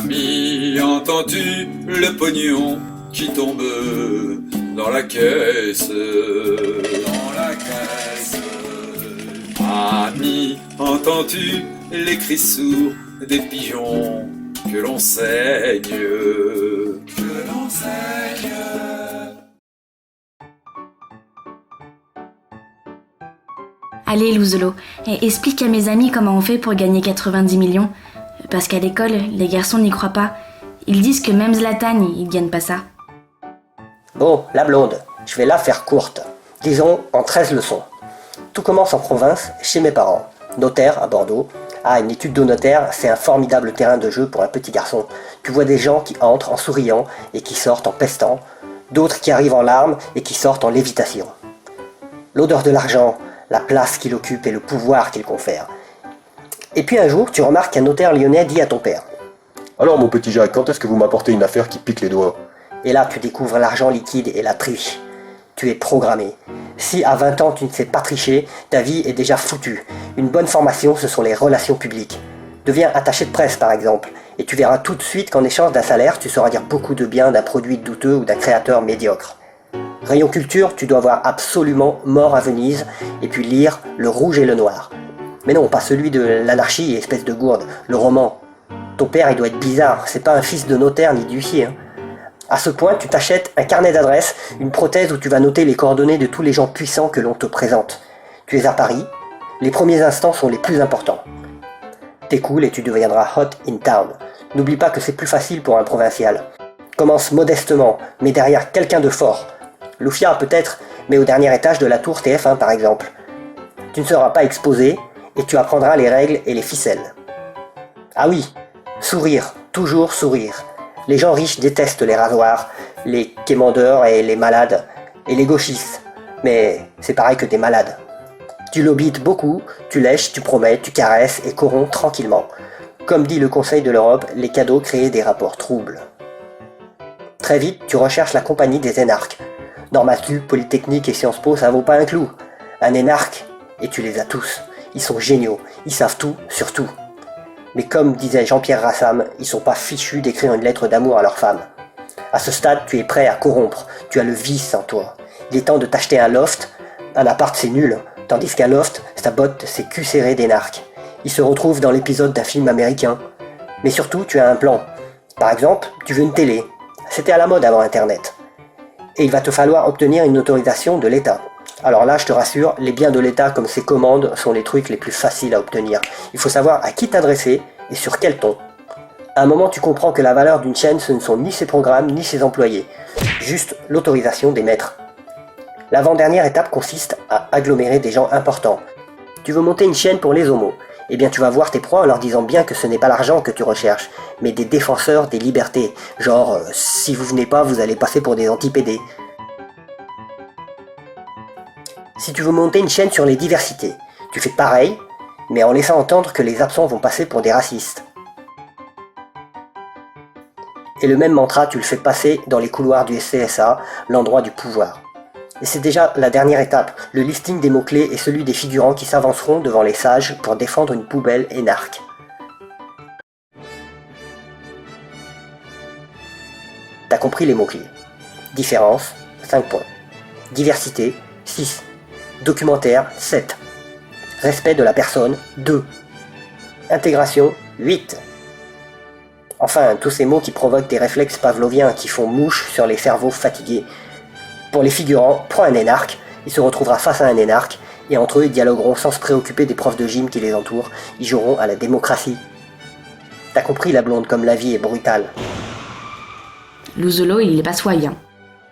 Ami, entends-tu le pognon qui tombe dans la caisse? Dans la caisse. Ami, entends-tu les cris sourds des pigeons que l'on saigne? Que l'on saigne. Allez, Louzelo, explique à mes amis comment on fait pour gagner 90 millions. Parce qu'à l'école, les garçons n'y croient pas. Ils disent que même Zlatan, il gagne pas ça. Bon, la blonde, je vais la faire courte. Disons en 13 leçons. Tout commence en province, chez mes parents. Notaire à Bordeaux. Ah, une étude de notaire, c'est un formidable terrain de jeu pour un petit garçon. Tu vois des gens qui entrent en souriant et qui sortent en pestant. D'autres qui arrivent en larmes et qui sortent en lévitation. L'odeur de l'argent, la place qu'il occupe et le pouvoir qu'il confère. Et puis un jour, tu remarques qu'un notaire lyonnais dit à ton père: Alors mon petit Jacques, quand est-ce que vous m'apportez une affaire qui pique les doigts? Et là, tu découvres l'argent liquide et la triche. Tu es programmé. Si à 20 ans tu ne sais pas tricher, ta vie est déjà foutue. Une bonne formation, ce sont les relations publiques. Deviens attaché de presse par exemple, et tu verras tout de suite qu'en échange d'un salaire, tu sauras dire beaucoup de bien d'un produit douteux ou d'un créateur médiocre. Rayon culture, tu dois voir absolument Mort à Venise, et puis lire Le Rouge et le Noir. Mais non, pas celui de l'anarchie, espèce de gourde, le roman. Ton père, il doit être bizarre, c'est pas un fils de notaire ni d'huissier. À ce point, tu t'achètes un carnet d'adresses, une prothèse où tu vas noter les coordonnées de tous les gens puissants que l'on te présente. Tu es à Paris, les premiers instants sont les plus importants. T'es cool et tu deviendras hot in town. N'oublie pas que c'est plus facile pour un provincial. Commence modestement, mais derrière quelqu'un de fort. Loufia peut-être, mais au dernier étage de la tour TF1 par exemple. Tu ne seras pas exposé, et tu apprendras les règles et les ficelles. Ah oui, sourire, toujours sourire. Les gens riches détestent les rasoirs, les quémandeurs et les malades, et les gauchistes. Mais c'est pareil que des malades. Tu l'obites beaucoup, tu lèches, tu promets, tu caresses et corromps tranquillement. Comme dit le Conseil de l'Europe, les cadeaux créent des rapports troubles. Très vite, tu recherches la compagnie des énarques. Normatu, Polytechnique et Sciences Po, ça vaut pas un clou. Un énarque, et tu les as tous. Ils sont géniaux, ils savent tout sur tout. Mais comme disait Jean-Pierre Rassam, ils sont pas fichus d'écrire une lettre d'amour à leur femme. À ce stade, tu es prêt à corrompre, tu as le vice en toi. Il est temps de t'acheter un loft, un appart c'est nul, tandis qu'un loft, ça botte c'est cul serré d'énarque. Il se retrouve dans l'épisode d'un film américain. Mais surtout, tu as un plan. Par exemple, tu veux une télé. C'était à la mode avant Internet. Et il va te falloir obtenir une autorisation de l'État. Alors là, je te rassure, les biens de l'État comme ses commandes sont les trucs les plus faciles à obtenir. Il faut savoir à qui t'adresser et sur quel ton. À un moment, tu comprends que la valeur d'une chaîne, ce ne sont ni ses programmes, ni ses employés. Juste l'autorisation des maîtres. L'avant-dernière étape consiste à agglomérer des gens importants. Tu veux monter une chaîne pour les homos. Eh bien, tu vas voir tes proies en leur disant bien que ce n'est pas l'argent que tu recherches, mais des défenseurs des libertés. Genre, si vous venez pas, vous allez passer pour des anti-PD. Si tu veux monter une chaîne sur les diversités, tu fais pareil, mais en laissant entendre que les absents vont passer pour des racistes. Et le même mantra, tu le fais passer dans les couloirs du CSA, l'endroit du pouvoir. Et c'est déjà la dernière étape, le listing des mots-clés et celui des figurants qui s'avanceront devant les sages pour défendre une poubelle énarque. T'as compris les mots-clés. Différence, 5 points. Diversité, 6. Documentaire, 7. Respect de la personne, 2. Intégration, 8. Enfin, tous ces mots qui provoquent des réflexes pavloviens qui font mouche sur les cerveaux fatigués. Pour les figurants, prends un énarque, il se retrouvera face à un énarque, et entre eux ils dialogueront sans se préoccuper des profs de gym qui les entourent, ils joueront à la démocratie. T'as compris la blonde comme la vie est brutale. Louzelo, il est pas soyen.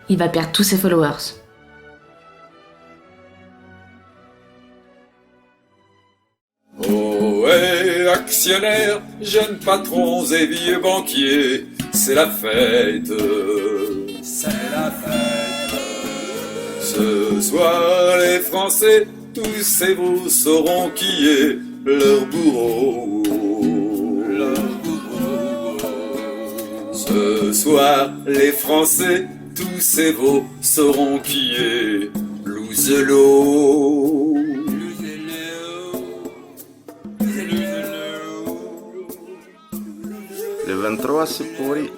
Il va perdre tous ses followers. Ohé, actionnaires, jeunes patrons et vieux banquiers, c'est la fête. C'est la fête. Ce soir, les Français, tous et vous sauront qui est leur bourreau. Leur bourreau. Ce soir, les Français, tous et vous sauront qui est Louzelo. Le 23, c'est pourri.